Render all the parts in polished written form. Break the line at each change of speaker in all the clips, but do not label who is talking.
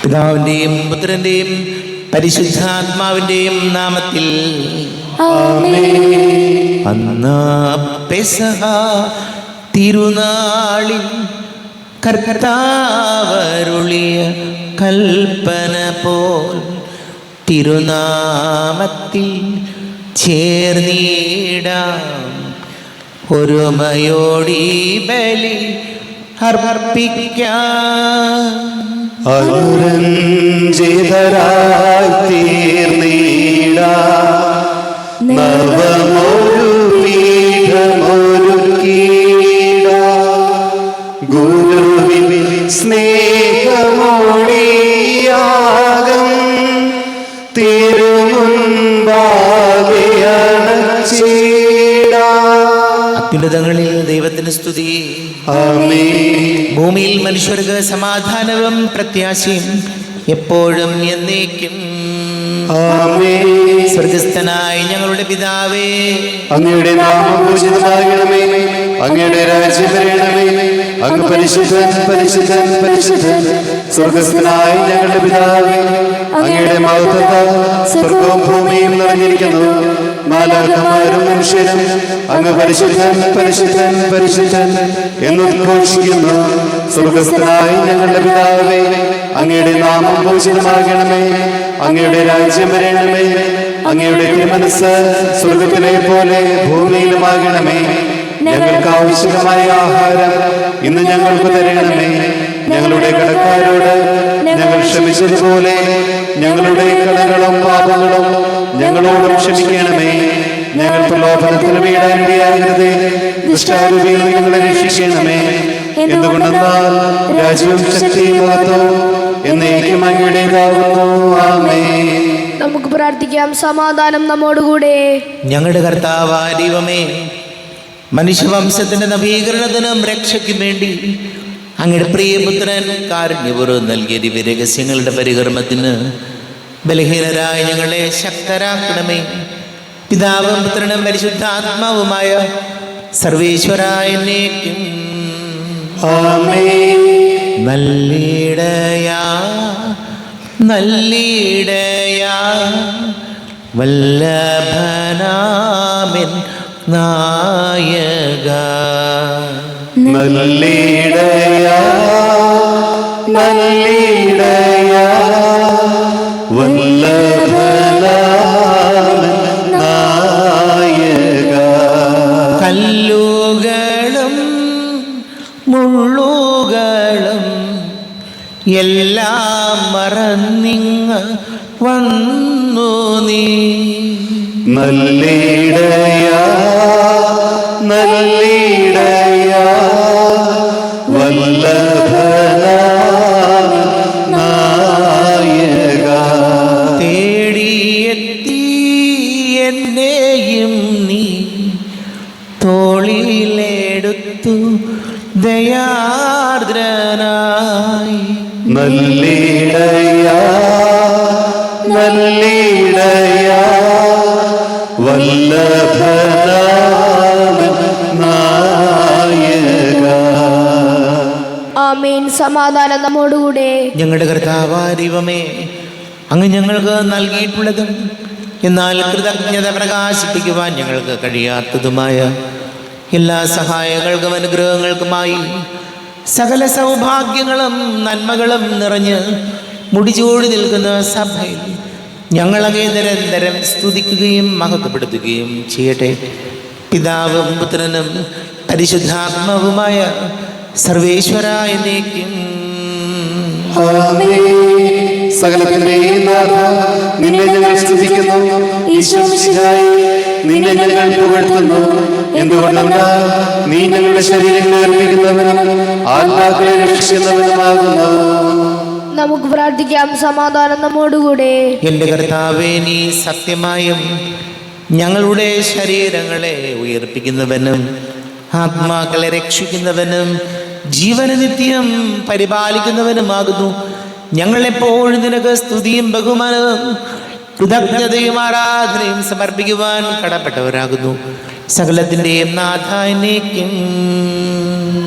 പിതാവിന്റെയും പുത്രന്റെയും പരിശുദ്ധാത്മാവിന്റെയും നാമത്തിൽ അന്ന് പെസഹ തിരുനാളിൽ കർത്താവരുളിയ കൽപ്പന പോൽ തിരുനാമത്തിൽ ചേർന്നിടാം. ഒരുമയോടി ബലി അർപ്പിക്കാം.
അനുരഞ്ജിതരായി തീർന്നിടാം. നവമൊരു പീഠമൊരുക്കിടാം. ഗുരുവിൻ സ്നേഹമൊഴിയാകം തിരുമുൻപാകെ അണച്ചിടാം.
അത്യുന്നതങ്ങളിൽ ദൈവത്തിന് സ്തുതി.
ആമേൻ.
ഭൂമിയിൽ മനുഷ്യർക്ക് സമാധാനവും പ്രത്യാശയും എപ്പോഴും എന്നേക്കും.
ആമേൻ.
സ്വർഗസ്ഥനായ ഞങ്ങളുടെ പിതാവേ,
അങ്ങയുടെ നാമം പൂജിതമാകണമേ. അങ്ങയുടെ രാജ്യം വരണമേ. അങ്ങ് പരിശുദ്ധൻ പരിശുദ്ധൻ പരിശുദ്ധൻ. സ്വർഗസ്ഥനായ ഞങ്ങളുടെ പിതാവേ, അങ്ങയുടെ മഹത്വത്താൽ സ്വർഗവും ഭൂമിയും നിറഞ്ഞിരിക്കുന്നു. മാലാഖമാരും മനുഷ്യരും അങ്ങ് പരിശുദ്ധൻ പരിശുദ്ധൻ പരിശുദ്ധൻ എന്നുദ്ഘോഷിക്കുന്നു. സ്വർഗസ്ഥനായ ഞങ്ങളുടെ പിതാവേ, അങ്ങയുടെ നാമം പൂജിതമാകണമേ. അങ്ങയുടെ രാജ്യം വരണമേ. അങ്ങയുടെ തിരുമനസ്സ് സ്വർഗത്തിലെ പോലെ ഭൂമിയിലുമാകണമേ. ഞങ്ങൾക്ക് ആവശ്യമായ ആഹാരം ഇന്ന് ഞങ്ങൾക്ക് തരണമേ. ഞങ്ങളുടെ കടക്കാരോട് ഞങ്ങൾ ക്ഷമിച്ചതുപോലെ ഞങ്ങളുടെ കടങ്ങളും പാപങ്ങളും ഞങ്ങളോടും ക്ഷമിക്കണമേ. ഞങ്ങൾ പ്രലോഭനത്തിന് വീഴാനിടയാകരുതേ. ദുഷ്ടാരൂപിയിൽ ഞങ്ങളെ രക്ഷിക്കണമേ. എന്തുകൊണ്ടെന്നാൽ രാജ്യവും ശക്തിയും മഹത്വവും എന്നേക്കും അങ്ങയുടേതാകുന്നു. ആമേൻ.
നമുക്ക് പ്രാർത്ഥിക്കാം. സമാധാനം നമ്മോടുകൂടെ.
ഞങ്ങളുടെ കർത്താവായ ദൈവമേ, മനുഷ്യവംശത്തിന്റെ നവീകരണത്തിനും രക്ഷയ്ക്കും വേണ്ടി അങ്ങയുടെ പ്രിയപുത്രൻ കാരുണ്യപൂർവ്വം നൽകിയ ദിവ്യരഹസ്യങ്ങളുടെ പരികർമ്മത്തിന് ബലഹീനരായ ഞങ്ങളെ ശക്തരാക്കണമേ. പിതാവും പുത്രനും പരിശുദ്ധാത്മാവുമായ സർവേശ്വരായ എന്നേക്കും.
ആമേൻ.
നല്ലിടയാ നല്ലിടയാ വല്ലഭനാമൻ നായക.
നല്ലിടയാ നല്ലിടയാ വല്ലഭനാമൻ നായക.
കല്ലുകളും മുള്ളുകളും എല്ലാം മറന്നിങ്ങ് വന്നു നീ.
നല്ലിടയാ നല്ലിടയാ വല്ലഭനാമൻ നായക.
തേടിയെത്തി എന്നെയും നീ തോളിലെടുത്തു ദയാർദ്രനായി.
നല്ലിടയാ നല്ലിടയാ വല്ലഭനാമൻ നായക.
ആമേൻ. സമാധാനം നമ്മോടുകൂടെ.
ഞങ്ങളുടെ കർത്താവായ ദൈവമേ, അങ്ങ് ഞങ്ങൾക്ക് നൽകിയിട്ടുള്ളതും എന്നാൽ കൃതജ്ഞത പ്രകാശിപ്പിക്കുവാൻ ഞങ്ങൾക്ക് കഴിയാത്തതുമായ എല്ലാ സഹായങ്ങൾക്കും അനുഗ്രഹങ്ങൾക്കുമായി സകല സൗഭാഗ്യങ്ങളും നന്മകളും നിറഞ്ഞ് മുടിചൂടി നിൽക്കുന്ന സഭയിൽ ഞങ്ങളങ്ങേ നിരന്തരം സ്തുതിക്കുകയും മഹത്വപ്പെടുത്തുകയും ചെയ്യട്ടെ. പിതാവും പുത്രനും പരിശുദ്ധാത്മാവുമായ സർവേശ്വരായ എന്നേക്കും.
സകലത്തിന്റെയും നാഥ, നിന്നെ ഞങ്ങൾ സ്തുതിക്കുന്നു. ഈശോ മിശിഹായേ, നിന്നെ ഞങ്ങൾ പുകഴ്ത്തുന്നു. എന്തുകൊണ്ടെന്നാൽ നീ ഞങ്ങളുടെ ശരീരങ്ങളെ അർപ്പിക്കുന്നവനും ആത്മാക്കളെ രക്ഷിക്കുന്നവനുമാകുന്നു.
നമുക്ക് പ്രാർത്ഥിക്കാം. സമാധാനം നമ്മോടുകൂടെ.
എൻ്റെ കർത്താവേ, നീ സത്യമായും ഞങ്ങളുടെ ശരീരങ്ങളെ ഉയർപ്പിക്കുന്നവനും ആത്മാക്കളെ രക്ഷിക്കുന്നവനും ജീവന നിത്യം പരിപാലിക്കുന്നവനുമാകുന്നു. ഞങ്ങളെപ്പോഴും നിനക്ക് സ്തുതിയും ബഹുമാനവും കൃതജ്ഞതയും ആരാധനയും സമർപ്പിക്കുവാൻ കടപ്പെട്ടവരാകുന്നു. സകലത്തിൻ്റെയും നാഥ എന്നേക്കും.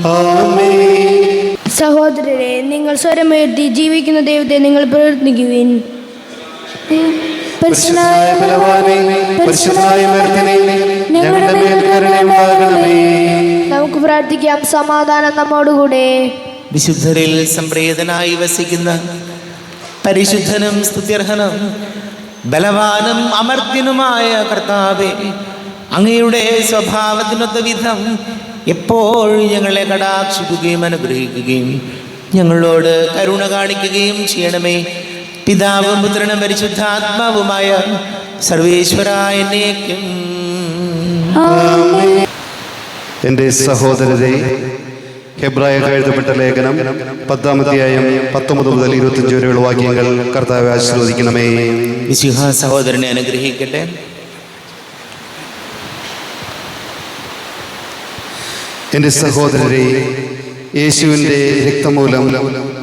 ആമേൻ.
സഹോദരരെ, നിങ്ങൾ സ്വരമുയർത്തി ജീവിക്കുന്ന ദൈവത്തെ നിങ്ങൾ പ്രവർത്തിക്കുവിൻ.
പരിശുദ്ധനായ ബലവാനേ, പരിശുദ്ധനായ മർത്യനേ, ഞങ്ങളുടെ മേൽ കരുണയുണ്ടാകണമേ.
നമുക്ക് പ്രാർത്ഥിക്കാം. സമാധാനം നമ്മോടുകൂടെ.
വിശുദ്ധരിൽ സംപ്രീതനായി വസിക്കുന്ന പരിശുദ്ധനും സ്തുത്യർഹനും ബലവാനും അമർത്യനുമായ കർത്താവേ, അങ്ങയുടെ സ്വഭാവത്തിനൊത്ത വിധം എപ്പോഴും ഞങ്ങളെ കടാക്ഷിക്കുകയും അനുഗ്രഹിക്കുകയും ഞങ്ങളോട് കരുണ കാണിക്കുകയും ചെയ്യണമേ. പിതാവും പുത്രനും പരിശുദ്ധാത്മാവുമായ സർവേശ്വരായ എന്നേക്കും.
എൻ്റെ സഹോദരരെ, ഹെബ്രായർക്ക് എഴുതപ്പെട്ട ലേഖനം 10-ാം അധ്യായം 19 മുതൽ 25 വരെയുള്ള വാക്യങ്ങൾ കർത്താവെ ആശീർവദിക്കണമേ.
മിശിഹ സഹോദരനെ അനുഗ്രഹിക്കട്ടെ.
എൻ്റെ സഹോദരരെ, യേശുവിൻ്റെ രക്തമൂലം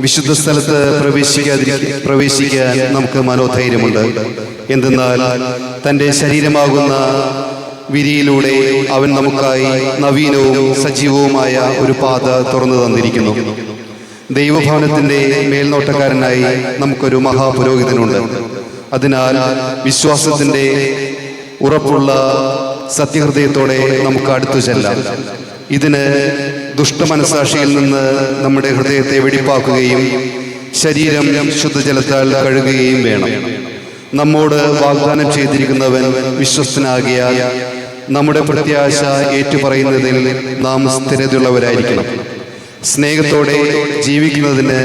വിശുദ്ധ സ്ഥലത്ത് പ്രവേശിക്കാൻ നമുക്ക് മനോധൈര്യമുണ്ട്. എന്തെന്നാൽ തൻ്റെ ശരീരമാകുന്ന വിരിയിലൂടെ അവൻ നമുക്കായി നവീനവും സജീവവുമായ ഒരു പാത തുറന്നു തന്നിരിക്കുന്നു. ദൈവഭവനത്തിൻ്റെ മേൽനോട്ടക്കാരനായി നമുക്കൊരു മഹാപുരോഹിതനുണ്ട്. അതിനാൽ വിശ്വാസത്തിൻ്റെ ഉറപ്പുള്ള സത്യഹൃദയത്തോടെ നമുക്ക് അടുത്തു ചെല്ലാം. ഇതിന് ദുഷ്ടമനസാക്ഷിയിൽ നിന്ന് നമ്മുടെ ഹൃദയത്തെ വെടിപ്പാക്കുകയും ശരീരം ശുദ്ധജലത്താൽ കഴുകുകയും വേണം. നമ്മോട് വാഗ്ദാനം ചെയ്തിരിക്കുന്നവൻ വിശ്വസ്തനാകിയാൽ നമ്മുടെ പ്രത്യാശ ഏറ്റുപറയുന്നതിൽ നാം സ്ഥിരതയുള്ളവരായിരിക്കണം. സ്നേഹത്തോടെ ജീവിക്കുന്നതിന്,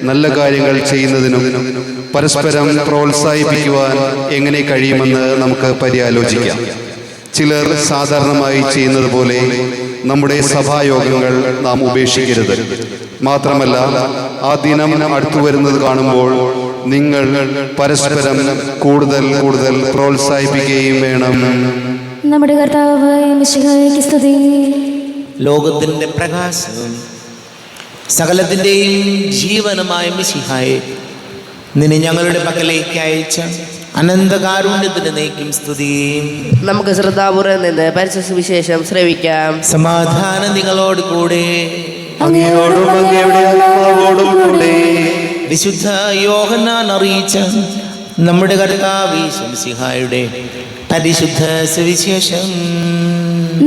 നല്ല കാര്യങ്ങൾ ചെയ്യുന്നതിനും പരസ്പരം പ്രോത്സാഹിപ്പിക്കുവാൻ എങ്ങനെ കഴിയുമെന്ന് നമുക്ക് പര്യാലോചിക്കാം. ചിലർ സാധാരണമായി ചെയ്യുന്നത് പോലെ നമ്മുടെ സഭായോഗങ്ങൾ നാം ഉപേക്ഷിക്കരുത്. മാത്രമല്ല, ആ ദിനം അടുത്തു വരുന്നത് കാണുമ്പോൾ നിങ്ങൾ പരസ്പരം കൂടുതൽ പ്രോത്സാഹിപ്പിക്കുകയും വേണം.
നമ്മുടെ കർത്താവായ മിശിഹായ്ക്ക് സ്തുതി.
ലോകത്തിൻ്റെ പ്രകാശവും സകലത്തിൻ്റെയും ജീവനുമായ മിശിഹായെ, നിന്നെ ഞങ്ങളുടെ പക്കലേക്ക് അയച്ച അനന്തകാരുണ്യത്തിന് നീക്കും സ്തുതി.
നമുക്ക് ശ്രദ്ധാപൂർവ്വം നിന്ന് പരിശുദ്ധ സുവിശേഷം ശ്രവിക്കാം.
സമാധാനം നിങ്ങളോട് കൂടെ.
അങ്ങയോടും അങ്ങയുടെ ആത്മാവോടും കൂടെ.
വിശുദ്ധ യോഹന്നാൻ അറിയിച്ച നമ്മുടെ കർത്താവ് മിശിഹായുടെ പരിശുദ്ധ സുവിശേഷം.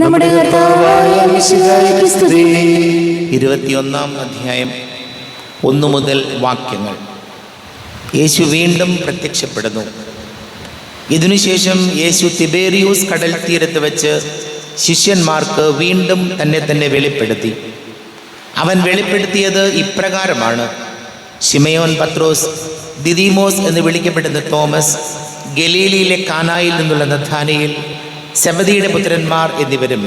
നമ്മുടെ കർത്താവായ മിശിഹായ്ക്ക് സ്തുതി.
21-ാം അധ്യായം 1 മുതൽ വാക്യങ്ങൾ. യേശു വീണ്ടും പ്രത്യക്ഷപ്പെടുന്നു. ഇതിനുശേഷം യേശു തിബേരിയൂസ് കടൽ തീരത്ത് വെച്ച് ശിഷ്യന്മാർക്ക് വീണ്ടും തന്നെ വെളിപ്പെടുത്തി. അവൻ വെളിപ്പെടുത്തിയത് ഇപ്രകാരമാണ്: ശിമയോൻ പത്രോസ്, ദിദിമോസ് എന്ന് വിളിക്കപ്പെടുന്ന തോമസ്, ഗലീലിയിലെ കാനായിൽ നിന്നുള്ള നഥാനയേൽ, സെബദിയുടെ പുത്രന്മാർ എന്നിവരും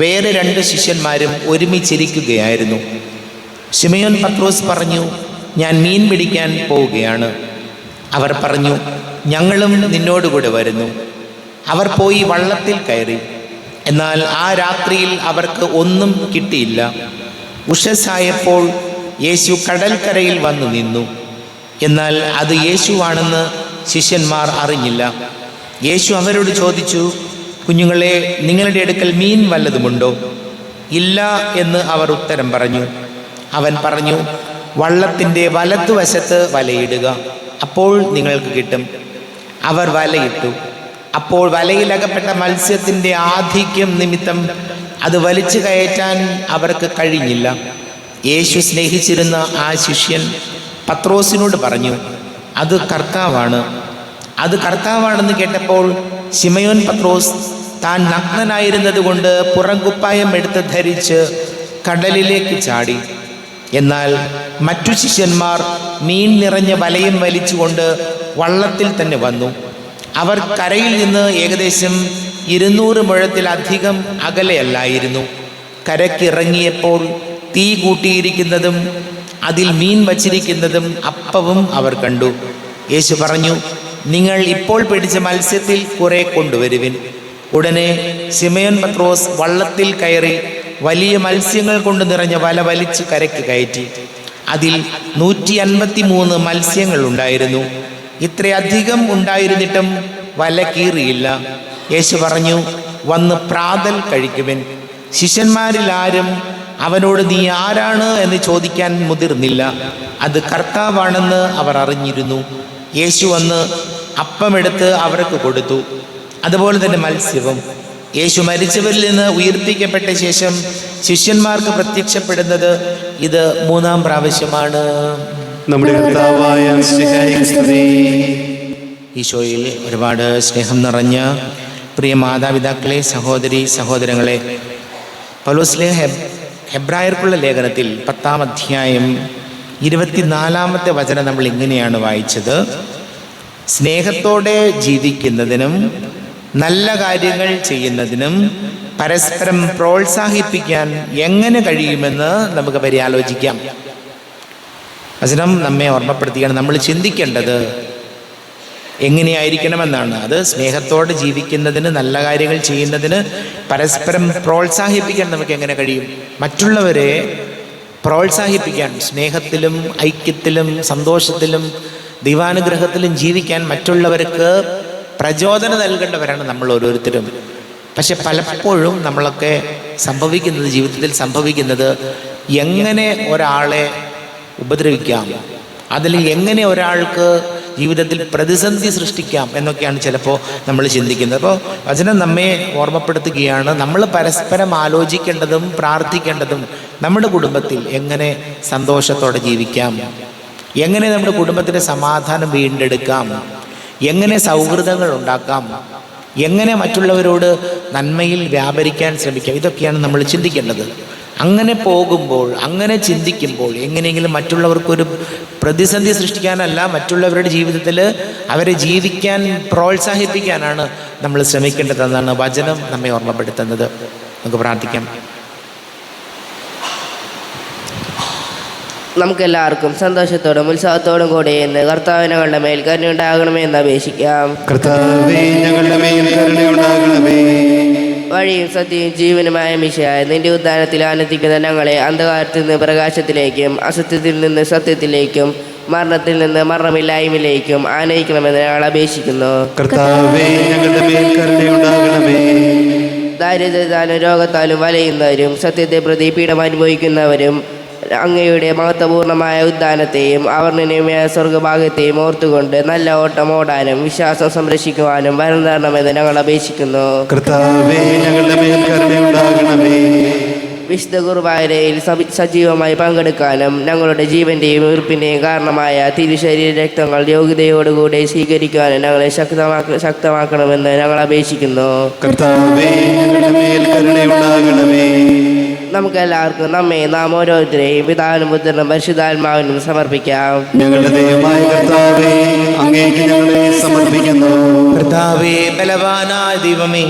വേറെ 2 ശിഷ്യന്മാരും ഒരുമിച്ചിരിക്കുകയായിരുന്നു. ശിമയോൻ പത്രോസ് പറഞ്ഞു, ഞാൻ മീൻ പിടിക്കാൻ പോവുകയാണ്. അവർ പറഞ്ഞു, ഞങ്ങളും നിന്നോടുകൂടെ വരുന്നു. അവർ പോയി വള്ളത്തിൽ കയറി. എന്നാൽ ആ രാത്രിയിൽ അവർക്ക് ഒന്നും കിട്ടിയില്ല. ഉഷസ്സായപ്പോൾ യേശു കടൽക്കരയിൽ വന്നു നിന്നു. എന്നാൽ അത് യേശുവാണെന്ന് ശിഷ്യന്മാർ അറിഞ്ഞില്ല. യേശു അവരോട് ചോദിച്ചു, കുഞ്ഞുങ്ങളെ, നിങ്ങളുടെ അടുക്കൽ മീൻ വല്ലതുമുണ്ടോ? ഇല്ല എന്ന് അവർ ഉത്തരം പറഞ്ഞു. അവൻ പറഞ്ഞു, വള്ളത്തിൻ്റെ വലതുവശത്ത് വലയിടുക, അപ്പോൾ നിങ്ങൾക്ക് കിട്ടും. അവർ വലയിട്ടു. അപ്പോൾ വലയിലകപ്പെട്ട മത്സ്യത്തിൻ്റെ ആധിക്യം നിമിത്തം അത് വലിച്ചു കയറ്റാൻ അവർക്ക് കഴിഞ്ഞില്ല. യേശു സ്നേഹിച്ചിരുന്ന ആ ശിഷ്യൻ പത്രോസിനോട് പറഞ്ഞു, അത് കർത്താവാണെന്ന് കേട്ടപ്പോൾ ശിമയോൻ പത്രോസ് താൻ നഗ്നനായിരുന്നത് കൊണ്ട് പുറംകുപ്പായം എടുത്ത് ധരിച്ച് കടലിലേക്ക് ചാടി. എന്നാൽ മറ്റു ശിഷ്യന്മാർ മീൻ നിറഞ്ഞ വലയം വലിച്ചുകൊണ്ട് വള്ളത്തിൽ തന്നെ വന്നു. അവർ കരയിൽ നിന്ന് ഏകദേശം 200 മുഴത്തിലധികം അകലെയല്ലായിരുന്നു. കരക്കിറങ്ങിയപ്പോൾ തീ കൂട്ടിയിരിക്കുന്നതും അതിൽ മീൻ വച്ചിരിക്കുന്നതും അപ്പവും അവർ കണ്ടു. യേശു പറഞ്ഞു, നിങ്ങൾ ഇപ്പോൾ പിടിച്ച മത്സ്യത്തിൽ കുറെ കൊണ്ടുവരുവിൻ. ഉടനെ ശിമയോൻ പത്രോസ് വള്ളത്തിൽ കയറി വലിയ മത്സ്യങ്ങൾ കൊണ്ട് നിറഞ്ഞ വല വലിച്ച് കരയ്ക്ക് കയറ്റി. അതിൽ 153 മത്സ്യങ്ങൾ ഉണ്ടായിരുന്നു. ഇത്രയധികം ഉണ്ടായിരുന്നിട്ടും വല കീറിയില്ല. യേശു പറഞ്ഞു, വന്ന് പ്രാതൽ കഴിക്കുവിൻ. ശിഷ്യന്മാരിൽ ആരും അവനോട് നീ ആരാണ് എന്ന് ചോദിക്കാൻ മുതിർന്നില്ല. അത് കർത്താവാണെന്ന് അവർ അറിഞ്ഞിരുന്നു. യേശു വന്ന് അപ്പമെടുത്ത് അവർക്ക് കൊടുത്തു, അതുപോലെ തന്നെ മത്സ്യവും. യേശു മരിച്ചവരിൽ നിന്ന് ഉയർപ്പിക്കപ്പെട്ട ശേഷം ശിഷ്യന്മാർക്ക് പ്രത്യക്ഷപ്പെടുന്നത് ഇത് 3-ാം പ്രാവശ്യമാണ്.
നമ്മുടെ കർത്താവായ മിശിഹായ്ക്ക് സ്തുതി.
ഈശോയിൽ ഒരുപാട് സ്നേഹം നിറഞ്ഞ പ്രിയ മാതാപിതാക്കളെ, സഹോദരി സഹോദരങ്ങളെ, പൗലോസ്ലേഹ ഹെബ്രായർക്കുള്ള ലേഖനത്തിൽ 10-ാം അധ്യായം 24-ാമത്തെ വചനം നമ്മൾ ഇങ്ങനെയാണ് വായിച്ചത്: സ്നേഹത്തോടെ ജീവിക്കുന്നതിനും നല്ല കാര്യങ്ങൾ ചെയ്യുന്നതിനും പരസ്പരം പ്രോത്സാഹിപ്പിക്കാൻ എങ്ങനെ കഴിയുമെന്ന് നമുക്ക് പര്യാലോചിക്കാം. വചനം നമ്മെ ഓർമ്മപ്പെടുത്തുകയാണ്, നമ്മൾ ചിന്തിക്കേണ്ടത് എങ്ങനെയായിരിക്കണമെന്നാണ്. അത് സ്നേഹത്തോടെ ജീവിക്കുന്നതിന്, നല്ല കാര്യങ്ങൾ ചെയ്യുന്നതിന് പരസ്പരം പ്രോത്സാഹിപ്പിക്കാൻ നമുക്ക് എങ്ങനെ കഴിയും? മറ്റുള്ളവരെ പ്രോത്സാഹിപ്പിക്കാൻ, സ്നേഹത്തിലും ഐക്യത്തിലും സന്തോഷത്തിലും ദൈവാനുഗ്രഹത്തിലും ജീവിക്കാൻ മറ്റുള്ളവർക്ക് പ്രചോദനം നൽകേണ്ടവരാണ് നമ്മൾ ഓരോരുത്തരും. പക്ഷെ പലപ്പോഴും നമ്മളൊക്കെ ജീവിതത്തിൽ സംഭവിക്കുന്നത് എങ്ങനെ ഒരാളെ ഉപദ്രവിക്കാം, അതിൽ എങ്ങനെ ഒരാൾക്ക് ജീവിതത്തിൽ പ്രതിസന്ധി സൃഷ്ടിക്കാം എന്നൊക്കെയാണ് ചിലപ്പോൾ നമ്മൾ ചിന്തിക്കുന്നത്. അപ്പോൾ വചനം നമ്മെ ഓർമ്മപ്പെടുത്തുകയാണ്, നമ്മൾ പരസ്പരം ആലോചിക്കേണ്ടതും പ്രാർത്ഥിക്കേണ്ടതും നമ്മുടെ കുടുംബത്തിൽ എങ്ങനെ സന്തോഷത്തോടെ ജീവിക്കാം, എങ്ങനെ നമ്മുടെ കുടുംബത്തിൻ്റെ സമാധാനം വീണ്ടെടുക്കാം, എങ്ങനെ സൗഹൃദങ്ങൾ ഉണ്ടാക്കാം, എങ്ങനെ മറ്റുള്ളവരോട് നന്മയിൽ വ്യാപരിക്കാൻ ശ്രമിക്കാം. ഇതൊക്കെയാണ് നമ്മൾ ചിന്തിക്കേണ്ടത്. അങ്ങനെ പോകുമ്പോൾ, അങ്ങനെ ചിന്തിക്കുമ്പോൾ എങ്ങനെയെങ്കിലും മറ്റുള്ളവർക്കൊരു പ്രതിസന്ധി സൃഷ്ടിക്കാനല്ല, മറ്റുള്ളവരുടെ ജീവിതത്തിൽ അവരെ ജീവിക്കാൻ പ്രോത്സാഹിപ്പിക്കാനാണ് നമ്മൾ ശ്രമിക്കേണ്ടതെന്നാണ് വചനം നമ്മെ ഓർമ്മപ്പെടുത്തുന്നത്. നമുക്ക് പ്രാർത്ഥിക്കാം.
നമുക്കെല്ലാവർക്കും സന്തോഷത്തോടും ഉത്സാഹത്തോടും കൂടെ എന്ന് കർത്താവ് ഞങ്ങളുടെ മേൽ കരുണയുണ്ടാകണമേ എന്ന് അപേക്ഷിക്കാം.
കർത്താവേ, ഞങ്ങളുടെ മേൽ കരുണയുണ്ടാകണമേ.
വഴിയും സത്യവും ജീവനുമായ മിശിഹായ നിന്റെ ഉദ്ധാനത്തിൽ ആനന്ദിക്കുന്ന ഞങ്ങളെ അന്ധകാരത്തിൽ നിന്ന് പ്രകാശത്തിലേക്കും അസത്യത്തിൽ നിന്ന് സത്യത്തിലേക്കും മരണത്തിൽ നിന്ന് മരണമില്ലായ്മയിലേക്കും ആനയിക്കണമെന്ന് ഞങ്ങൾ അപേക്ഷിക്കുന്നു.
കർത്താവേ, ഞങ്ങളുടെ മേൽ കരുണയുണ്ടാകണമേ.
ദാരിദ്ര്യത്താലും രോഗത്താലും വലയുന്നവരും സത്യത്തെ പ്രതി പീഡനം അനുഭവിക്കുന്നവരും അങ്ങയുടെ മഹത്വപൂർണമായ ഉദ്ധാനത്തെയും അവർണ്ണനീയമായ സ്വർഗഭാഗ്യത്തെയും ഓർത്തുകൊണ്ട് നല്ല ഓട്ടം ഓടാനും വിശ്വാസം സംരക്ഷിക്കുവാനും വരം തരണമെന്ന് ഞങ്ങൾ അപേക്ഷിക്കുന്നു.
കർത്താവേ, ഞങ്ങളുടെ മേൽ കരുണയുണ്ടാകണമേ.
വിശുദ്ധ കുർബാനയിൽ സജീവമായി പങ്കെടുക്കാനും ഞങ്ങളുടെ ജീവന്റെയും ഉയർപ്പിന്റെയും കാരണമായ തിരുശരീര രക്തങ്ങൾ യോഗ്യതയോടുകൂടി സ്വീകരിക്കുവാനും ഞങ്ങളെ ശക്തമാക്കണമെന്ന് ഞങ്ങൾ അപേക്ഷിക്കുന്നു.
കർത്താവേ, ഞങ്ങളുടെ മേൽ കരുണയുണ്ടാകണമേ.
നമുക്കെല്ലാവർക്കും നാം ഓരോരുത്തരെയും പിതാവിനും പുത്രനും പരിശുദ്ധാത്മാവിനും സമർപ്പിക്കാം.
ഞങ്ങളുടെ ദൈവമായ കർത്താവേ, അങ്ങേക്ക് ഞങ്ങളെ സമർപ്പിക്കുന്നു.
കർത്താവേ, ബലവാനായ ദൈവമേ,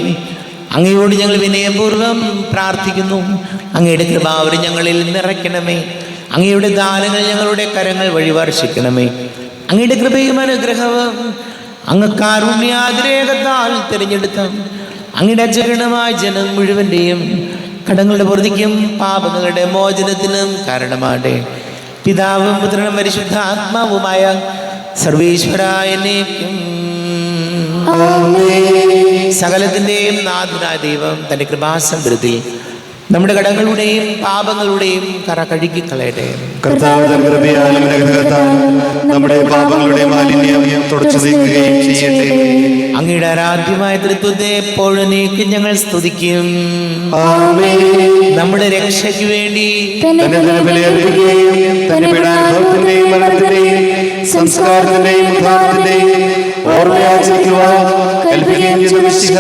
അങ്ങയോട് ഞങ്ങൾ വിനയപൂർവ്വം പ്രാർത്ഥിക്കുന്നു. അങ്ങയുടെ കൃപാവരം ഞങ്ങളിൽ നിറയ്ക്കണമേ. അങ്ങയുടെ ദാനങ്ങൾ ഞങ്ങളുടെ കരങ്ങൾ വഴി വർഷിക്കണമേ. അങ്ങയുടെ കൃപയും അനുഗ്രഹവും അങ്ങ് കാരുണ്യാതിരേകത്താൽ തിരഞ്ഞെടുത്ത അങ്ങയുടെ അജഗണമായ ജനം മുഴുവൻ്റെയും കടങ്ങളുടെ പൊറുതിക്കും പാപങ്ങളുടെ മോചനത്തിനും കാരണമാകട്ടെ. പിതാവും പുത്രനും പരിശുദ്ധാത്മാവുമായ സർവേശ്വരായനേക്കും സകലത്തിൻ്റെയും നാഥനായ ദൈവം തൻ്റെ കൃപാസമ്പരത്തിൽ നമ്മുടെ കടങ്ങളുടെയും പാപങ്ങളുടെയും കറ കഴുകിക്കളയട്ടെ.
കർത്താവ് തന്റെ കൃപയാലും അനുഗ്രഹത്താലും നമ്മുടെ പാപങ്ങളുടെ മാലിന്യം തുടച്ചു നീക്കുകയും ചെയ്യട്ടെ.
അങ്ങയുടെ ആരാധ്യമായ തൃത്വത്തെ എപ്പോഴും ഞങ്ങൾ സ്തുതിക്കും. നമ്മുടെ രക്ഷയ്ക്ക് വേണ്ടി
തന്നെ ബലിയർപ്പിക്കുകയും തന്റെ പീഡാനുഭവത്തിന്റെയും മരണത്തിന്റെയും സംസ്കാരത്തിന്റെയും ഉദ്ധാനത്തിന്റെയും ഓർമ്മയാചരിക്കുവാൻ കൽപ്പിക്കുകയും ചെയ്ത മിശിഹ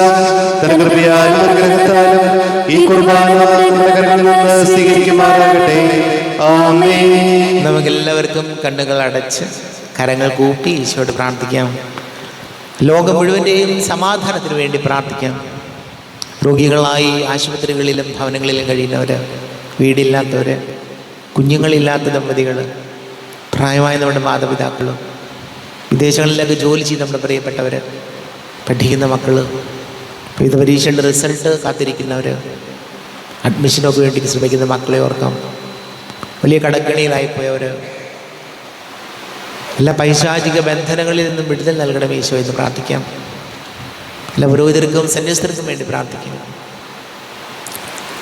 തന്റെ കൃപയാലും അനുഗ്രഹത്താലും ഈ കുർബാന നമ്മുടെ കരങ്ങളിൽ നിന്ന് സ്വീകരിക്കുമാറാകട്ടെ. ആമേൻ.
നമുക്കെല്ലാവർക്കും കണ്ണുകൾ അടച്ച് കരങ്ങൾ കൂപ്പി ഈശോയോട് പ്രാർത്ഥിക്കാം. ലോകം മുഴുവൻ്റെയും സമാധാനത്തിന് വേണ്ടി പ്രാർത്ഥിക്കാം. രോഗികളായി ആശുപത്രികളിലും ഭവനങ്ങളിലും കഴിയുന്നവർ, വീടില്ലാത്തവർ, കുഞ്ഞുങ്ങളില്ലാത്ത ദമ്പതികൾ, പ്രായമായ നമ്മുടെ മാതാപിതാക്കൾ, വിദേശങ്ങളിലൊക്കെ ജോലി ചെയ്ത് നമ്മുടെ പ്രിയപ്പെട്ടവർ, പഠിക്കുന്ന മക്കൾ, ഇത് പരീക്ഷയുടെ റിസൾട്ട് കാത്തിരിക്കുന്നവർ, അഡ്മിഷനൊക്കെ വേണ്ടി ശ്രമിക്കുന്ന മക്കളെ ഓർക്കാം. വലിയ കടക്കണിയിലായിപ്പോയവർ, എല്ലാ പൈശാചിക ബന്ധനങ്ങളിൽ നിന്നും വിടുതൽ നൽകണം ഈശോ എന്ന് പ്രാർത്ഥിക്കാം. എല്ലാ പുരോഹിതർക്കും സന്യസ്തർക്കും വേണ്ടി പ്രാർത്ഥിക്കാം.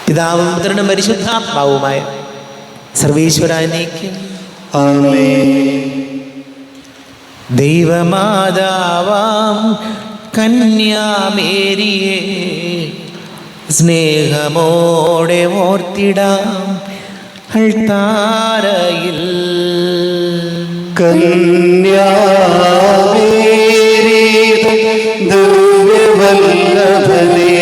പിതാവും പുത്രനും പരിശുദ്ധാത്മാവുമായ സർവീശ്വരനേക്ക്
ആമേൻ.
ദൈവമാതാവാം കന്യാമേരിയെ സ്നേഹമോടെ ഓർത്തിടാം അൾത്താരയിൽ.
കന്യാമേരീതം ദിവ്യവല്ലഭനെ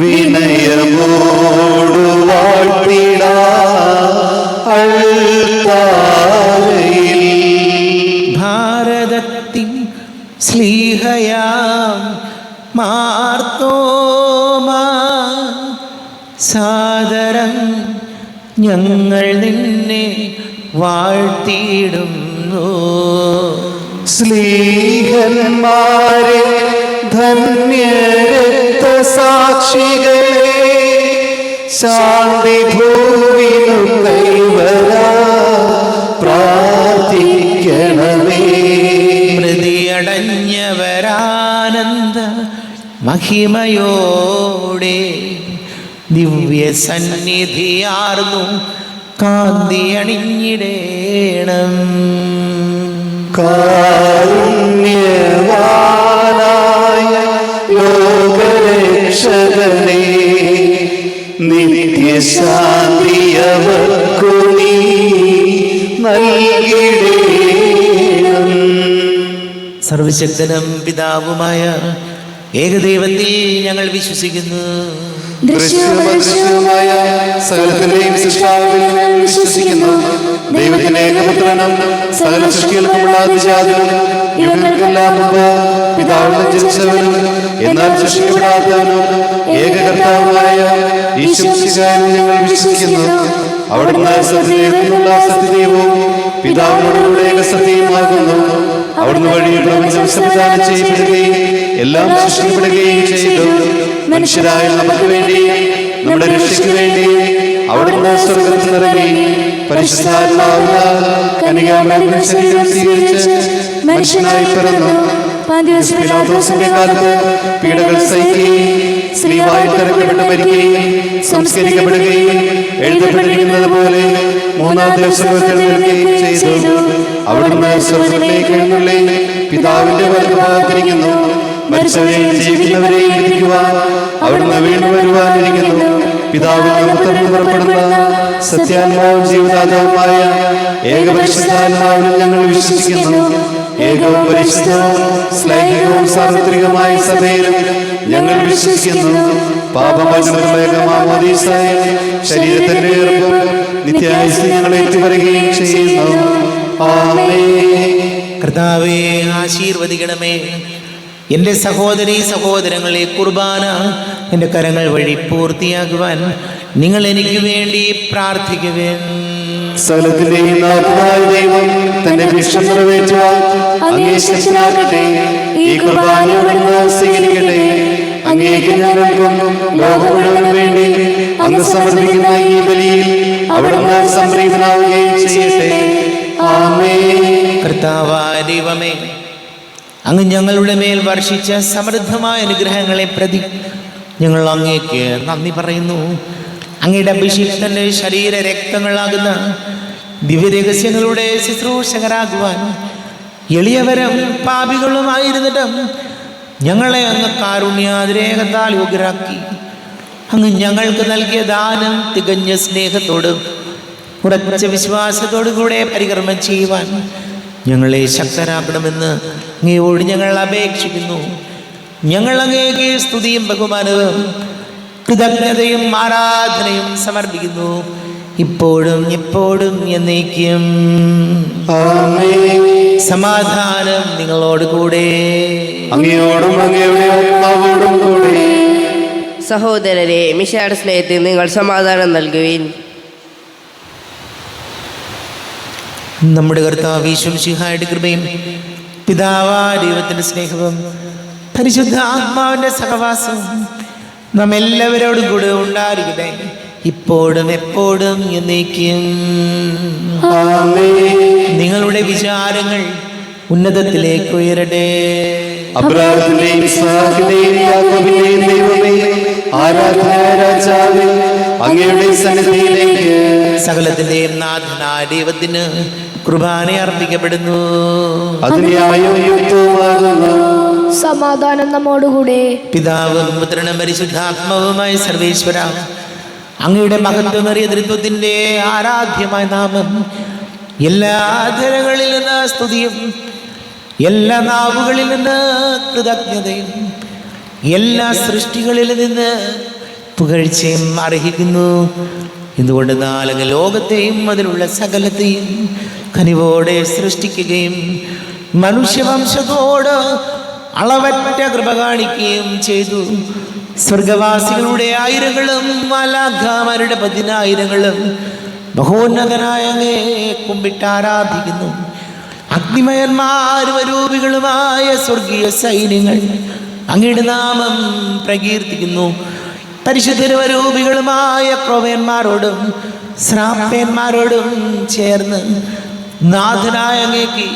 വിനയമോടു വാഴ്ത്തിടാം അൾത്താരയിൽ.
ഭാരതത്തിൻ സ്ലീഹയാം മാർത്തോമാ സാദരം ഞങ്ങൾ നിന്നെ വാഴ്ത്തിയിടുന്നു.
സ്ലീഹന്മാരെ ധന്യരക്തസാക്ഷികളെ ശാന്തി ഭൂവിനു കൈവരാ പ്രാർത്ഥിക്കണമേ.
മൃതിയടഞ്ഞവരാനന്ദ മഹിമയോടെ ദിവ്യ സന്നിധിയാർന്നു കാന്തി അണിഞ്ഞിടേണം.
കാരുണ്യവാനായ ലോകരക്ഷകനേ നിത്യശാന്തിയവർക്കു നീ നൽകിടേണം.
സർവശക്തനും പിതാവുമായ ഏകദൈവത്തിൽ ഞങ്ങൾ വിശ്വസിക്കുന്നു.
ദൃശ്യമദൃശ്യവുമായ സകലത്തിന്റെയും സൃഷ്ടാവിൽ ഞങ്ങൾ വിശ്വസിക്കുന്നു. ദൈവത്തിന്റെ ഏകപുത്രനും സകല സൃഷ്ടികൾക്കുമുള്ള അതിജാതനും ഇവകൾക്കെല്ലാം മുമ്പ് പിതാവിൽ ജനിച്ചവനും എന്നാൽ സൃഷ്ടിക്കപ്പെടാത്തവനും ഏകകർത്താവുമായ ഈശ്വരനും ഞങ്ങൾ വിശ്വസിക്കുന്നു. അവിടുന്ന് സത്യദൈവത്തിനുള്ള സത്യദൈവവും പിതാവിനോടുകൂടെ ഏകസത്യമാകുന്നു. അവിടുന്ന് വഴി പ്രപഞ്ചം സംവിധാനം ചെയ്യപ്പെടുകയും എല്ലാം സൃഷ്ടിക്കപ്പെടുകയും ചെയ്തു. മനുഷ്യരായ നമുക്ക് വേണ്ടി നമ്മുടെ രക്ഷയ്ക്ക് വേണ്ടി അവിടുന്ന് സ്വർഗ്ഗത്തിൽ ഇറങ്ങി പരിശുദ്ധാത്മാവിനാൽ കന്യകാമറിയത്തിൽ ശരീരം സ്വീകരിച്ച് മനുഷ്യനായി പിറന്നു. പീലാത്തോസിന്റെ കാലത്ത് പീഡകൾ സഹിക്കുകയും സ്ത്രീവായി തിരക്കപ്പെട്ട് മരിക്കുകയും സംസ്കരിക്കപ്പെടുകയും എഴുതപ്പെട്ടിരിക്കുന്നത് പോലെ മൂന്നാം ദിവസം ഉയർത്തെഴുന്നേൽക്കുകയും ചെയ്തു. അവിടുന്ന് സ്വർഗ്ഗത്തിലേക്ക് എഴുന്നള്ളി പിതാവിന്റെ വലതുഭാഗത്തിരിക്കുന്നു. മരിച്ചവരെയും ജീവിക്കുന്നവരെയും വിധിക്കുവാൻ അവിടുന്ന് വീണ്ടും വരുവാനിരിക്കുന്നു. പിതാവിൽ നിന്ന് പുറപ്പെടുന്ന സത്യാത്മാവും ജീവദാതാവുമായ ഏകപരിശുദ്ധാത്മാവിൽ ഞങ്ങൾ വിശ്വസിക്കുന്നു. ഏകവും പരിശുദ്ധവും ശ്ലൈഹികവും സാർവത്രികമായ സഭയിലും ഞങ്ങൾ വിശ്വസിക്കുന്നു. പാപമോചനത്തിനുള്ള ഏകമാമോദീസായ ശരീരത്തിന്റെ ഏർപ്പും നിത്യായുസ്സ് ഞങ്ങളെ ഏറ്റുപറയുകയും ചെയ്യുന്നു. ആമേൻ.
കർത്താവേ, ആശീർവദിക്കണമേ. എൻ്റെ സഹോദരീ സഹോദരങ്ങളെ, കുർബാന എൻ്റെ കരങ്ങൾ വഴി പൂർത്തിയാക്കുവാൻ നിങ്ങൾ എനിക്ക് വേണ്ടി പ്രാർത്ഥിക്കുവേൻ.
സകലത്തിന്റെയും നാഥനായ ദൈവം തന്റെ വിഷം നിറവേറ്റുവാൻ അങ്ങേ ശക്തനാകട്ടെ. ഈ കുർബാനയോടൊന്ന് സ്വീകരിക്കട്ടെ. അങ്ങേക്ക് ഞങ്ങൾക്കും ലോകം മുഴുവനും വേണ്ടി അങ്ങ് സമർപ്പിക്കുന്ന ഈ ബലിയിൽ അവിടുന്ന് സംപ്രീതനാവുകയും ചെയ്യട്ടെ. ആമേൻ.
കർത്താവായ ദൈവമേ, അങ്ങ് ഞങ്ങളുടെ മേൽ വർഷിച്ച സമൃദ്ധമായ അനുഗ്രഹങ്ങളെ പ്രതി ഞങ്ങൾ അങ്ങേക്ക് നന്ദി പറയുന്നു. അങ്ങയുടെ അഭിഷിക്തന്റെ ശരീര രക്തങ്ങളാകുന്ന ദിവ്യരഹസ്യങ്ങളുടെ ശുശ്രൂഷകരാകുവാൻ എളിയവരും പാപികളുമായിരുന്നിട്ടും ഞങ്ങളെ അങ്ങ് കാരുണ്യാതിരേകത്താൽ യോഗ്യരാക്കി. അങ്ങ് ഞങ്ങൾക്ക് നൽകിയ ദാനം തികഞ്ഞ സ്നേഹത്തോടും ഉറച്ച വിശ്വാസത്തോടു കൂടെ പരികർമ്മം ചെയ്യുവാൻ ഞങ്ങളെ ശക്തരാക്കണമെന്ന് അങ്ങയോട് ഞങ്ങൾ അപേക്ഷിക്കുന്നു. ഞങ്ങൾ അങ്ങേക്ക് സ്തുതിയും ബഹുമാനവും കൃതജ്ഞതയും ആരാധനയും സമർപ്പിക്കുന്നു, ഇപ്പോഴും എപ്പോഴും എന്നേക്കും.
ആമേൻ.
സമാധാനം നിങ്ങളോട് കൂടെ.
അങ്ങയോടും അങ്ങയുടെ ആത്മാവോടും കൂടെ.
സഹോദരരെ, മിശിഹായുടെ സ്നേഹത്തിൽ നിങ്ങൾ സമാധാനം നൽകുവിൻ.
നമ്മുടെ കർത്താവ് യേശു മിശിഹായുടെ കൃപയും പിതാവായ ദൈവത്തിന്റെ സ്നേഹവും പരിശുദ്ധ ആത്മാവിന്റെ സഹവാസവും നാം എല്ലാവരോടും കൂടെ ഉണ്ടായിരിക്കട്ടെ, ഇപ്പോഴും എപ്പോഴും എന്നേക്കും.
ആമേൻ.
നിങ്ങളുടെ വിചാരങ്ങൾ ഉന്നതത്തിലേക്ക് ഉയരട്ടെ.
അബ്രാഹത്തിന്റെയും ഇസ്ഹാക്കിന്റെയും യാക്കോബിന്റെയും ദൈവമേ, ആരാധനായ രാജാവേ, അങ്ങയുടെ സന്നിധിയിലേക്ക്
സകലത്തിന്റെയും നാഥനായ ദൈവത്തിന് കുർബാന അർപ്പിക്കപ്പെടുന്നു.
അതിന്യായവും യുക്തവുമാകുന്നു.
സമാധാനം നമ്മോടുകൂടെ.
പിതാവും പുത്രനും പരിശുദ്ധാത്മാവുമായ സർവേശ്വര, അങ്ങയുടെ മഹത്വമേറിയ ത്രിത്വത്തിന്റെ ആരാധ്യമായ നാമം എല്ലാ ധരങ്ങളിൽ നിന്ന് സ്തുതിയും എല്ലാ നാവുകളിൽ നിന്ന് കൃതജ്ഞതയും എല്ലാ സൃഷ്ടികളിൽ നിന്ന് പുകഴ്ചയും അർഹിക്കുന്നു. എന്തുകൊണ്ട് നാലങ്ങ് ലോകത്തെയും അതിലുള്ള സകലത്തെയും കനിവോടെ സൃഷ്ടിക്കുകയും മനുഷ്യവംശത്തോട് അളവറ്റ കൃപ കാണിക്കുകയും ചെയ്തു. സ്വർഗവാസികളുടെ ആയിരങ്ങളും മാലാഖമാരുടെ 10,000-ങ്ങളും മഹോന്നതനായ അങ്ങേ കുമ്പിട്ട് ആരാധിക്കുന്നു. അഗ്നിമയന്മാരും അരൂപികളുമായ സ്വർഗീയ സൈന്യങ്ങൾ അങ്ങയുടെ നാമം പ്രകീർത്തിക്കുന്നു. പരിശുദ്ധരും അരൂപികളുമായ ക്രോവന്മാരോടും ശ്രാപ്പന്മാരോടും ചേർന്ന് നാഥനായ അങ്ങേക്ക്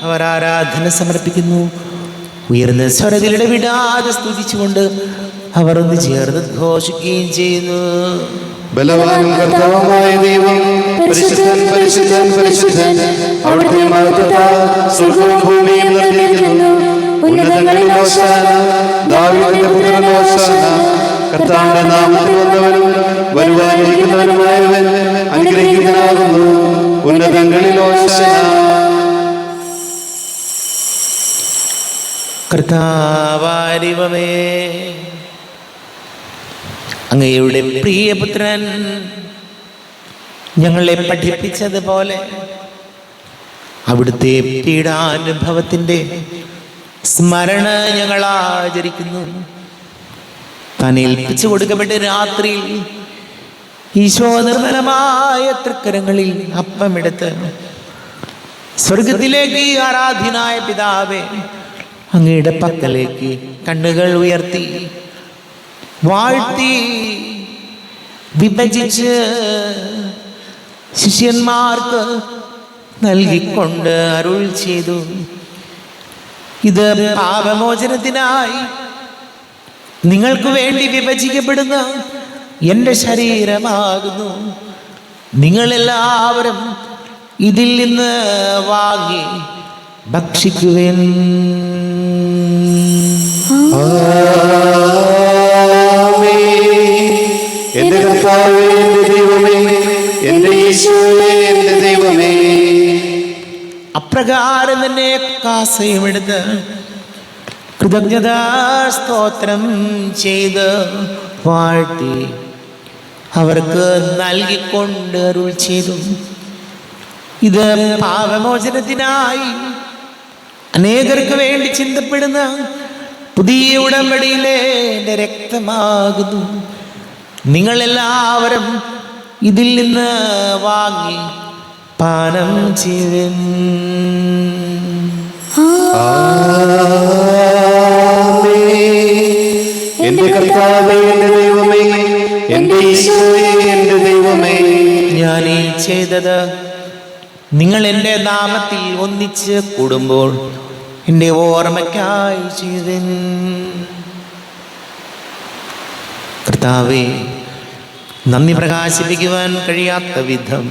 അവർ ആരാധന സമർപ്പിക്കുന്നു. ഉയർന്ന സ്വരത്തിൽ ഇടവിടാതെ സ്തുതിച്ചുകൊണ്ട് അവർ ഒന്ന് ചേർന്ന് ഘോഷിക്കുകയും ചെയ്യുന്നു.
ബലവാനും കർത്താവുമായ ദൈവം, പരിശുദ്ധൻ പരിശുദ്ധൻ പരിശുദ്ധൻ, അവിടുത്തെ മഹത്വത്താൽ സ്വർഗ്ഗവും ഭൂമിയും നിറഞ്ഞിരിക്കുന്നു. ഉന്നതങ്ങളിൽ ഹോശാന, ദാവീദിന്റെ പുത്രൻ ഹോശാന. കർത്താവിന്റെ നാമത്തിൽ വന്നവനും വരുവാനിരിക്കുന്നവനുമായവൻ അനുഗ്രഹിക്കനാകുന്നു. ഉന്നതങ്ങളിൽ ഹോശാന.
കർത്താവാരിവമേ, അങ്ങയുടെ പ്രിയപുത്രൻ ഞങ്ങളെ പഠിപ്പിച്ചതുപോലെ അവിടുത്തെ പീഡാനുഭവത്തിൻ്റെ സ്മരണ ഞങ്ങൾ ആചരിക്കുന്നു. താൻ ഏൽപ്പിച്ചു കൊടുക്കപ്പെട്ട രാത്രിയിൽ ഈശോ നിർമ്മലമായ തൃക്കരങ്ങളിൽ അപ്പമെടുത്ത് സ്വർഗത്തിലേക്ക് ആരാധ്യനായ പിതാവേ, അങ്ങയുടെ പക്കലേക്ക് കണ്ണുകൾ ഉയർത്തി വാഴ്ത്തി വിഭജിച്ച് ശിഷ്യന്മാർക്ക് നൽകിക്കൊണ്ട് അരുൾ ചെയ്തു, ഇത് പാപമോചനത്തിനായി നിങ്ങൾക്ക് വേണ്ടി വിഭജിക്കപ്പെടുന്ന എൻ്റെ ശരീരമാകുന്നു. നിങ്ങളെല്ലാവരും ഇതിൽ നിന്ന് വാങ്ങി ഭക്ഷിക്കുവേൻ.
എന്റെ കർത്താവേ, എന്റെ ദൈവമേ, എന്റെ യേശുവേ, എന്റെ ദൈവമേ.
അപ്രകാരം തന്നെ കാസയും എടുത്ത് കൃതജ്ഞതാ സ്തോത്രം ചെയ്ത് വാഴ്ത്തി അവർക്ക് നൽകിക്കൊണ്ട് അരുൾ ചെയ്തു, ഇത് പാപമോചനത്തിനായി അനേകർക്ക് വേണ്ടി ചിന്തപ്പെടുന്ന പുതിയ ഉടമ്പടിയിലെ എൻ്റെ രക്തമാകുന്നു. നിങ്ങളെല്ലാവരും ഇതിൽ നിന്ന് വാങ്ങി പാനം ചെയ്യുവിൻ.
എന്റെ കർത്താവേ, എന്റെ ദൈവമേ, എന്റെ യേശുവേ, എന്റെ ദൈവമേ.
ഞാൻ ഈ ചെയ്തത് നിങ്ങൾ എൻ്റെ നാമത്തിൽ ഒന്നിച്ച് കൂടുമ്പോൾ എൻ്റെ ഓർമ്മയ്ക്കായി ചെയ്തൻ. കർത്താവേ, നന്ദി പ്രകാശിപ്പിക്കുവാൻ കഴിയാത്ത വിധം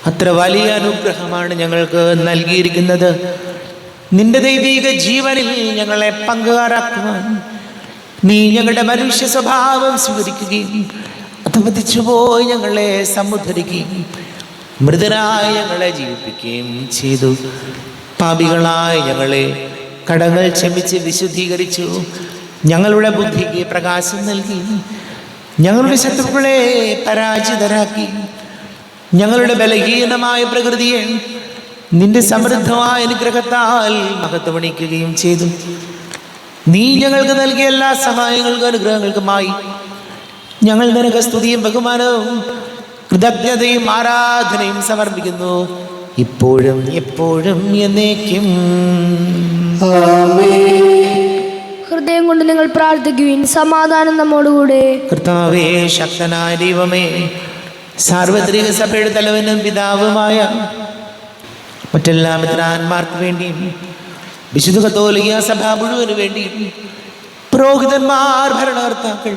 അത്ര വലിയ അനുഗ്രഹമാണ് ഞങ്ങൾക്ക് നൽകിയിരിക്കുന്നത്. നിന്റെ ദൈവിക ജീവനിൽ ഞങ്ങളെ പങ്കുകാരാക്കുവാൻ നീ ഞങ്ങളുടെ മനുഷ്യ സ്വഭാവം സ്വീകരിക്കുകയും അധപതിച്ചുപോയി ഞങ്ങളെ സമുദ്ധരിക്കുകയും മൃതരായി ഞങ്ങളെ ജീവിപ്പിക്കുകയും ചെയ്തു. പാപികളായി ഞങ്ങളെ കടങ്ങൾ ക്ഷമിച്ച് വിശുദ്ധീകരിച്ചു. ഞങ്ങളുടെ ബുദ്ധിക്ക് പ്രകാശം നൽകി. ഞങ്ങളുടെ ശത്രുക്കളെ പരാജിതരാക്കി. ഞങ്ങളുടെ ബലഹീനമായ പ്രകൃതിയെ നിന്റെ സമൃദ്ധമായ അനുഗ്രഹത്താൽ മഹത്വമണിക്കുകയും ചെയ്തു. നീ ഞങ്ങൾക്ക് നൽകിയ എല്ലാ സഹായങ്ങൾക്കും അനുഗ്രഹങ്ങൾക്കുമായി ഞങ്ങൾ നിനക്ക് സ്തുതിയും ബഹുമാനവും കൃതജ്ഞതയും ആരാധനയും സമർപ്പിക്കുന്നു, ഇപ്പോഴും എപ്പോഴും എന്നേക്കും.
ഹൃദയം കൊണ്ട് നിങ്ങൾ പ്രാർത്ഥിക്കുവിൻ. സമാധാനം നമ്മോടുകൂടെ.
കർത്താവേ, ശക്തനായ ദൈവമേ, സാർവത്രിക സഭയുടെ തലവനും പിതാവുമായ മറ്റെല്ലാ മിത്രാന്മാർക്ക് വേണ്ടിയും വിശുദ്ധ കത്തോലിക്ക സഭ മുഴുവന് വേണ്ടിയും പുരോഹിതന്മാർ, ഭരണകർത്താക്കൾ,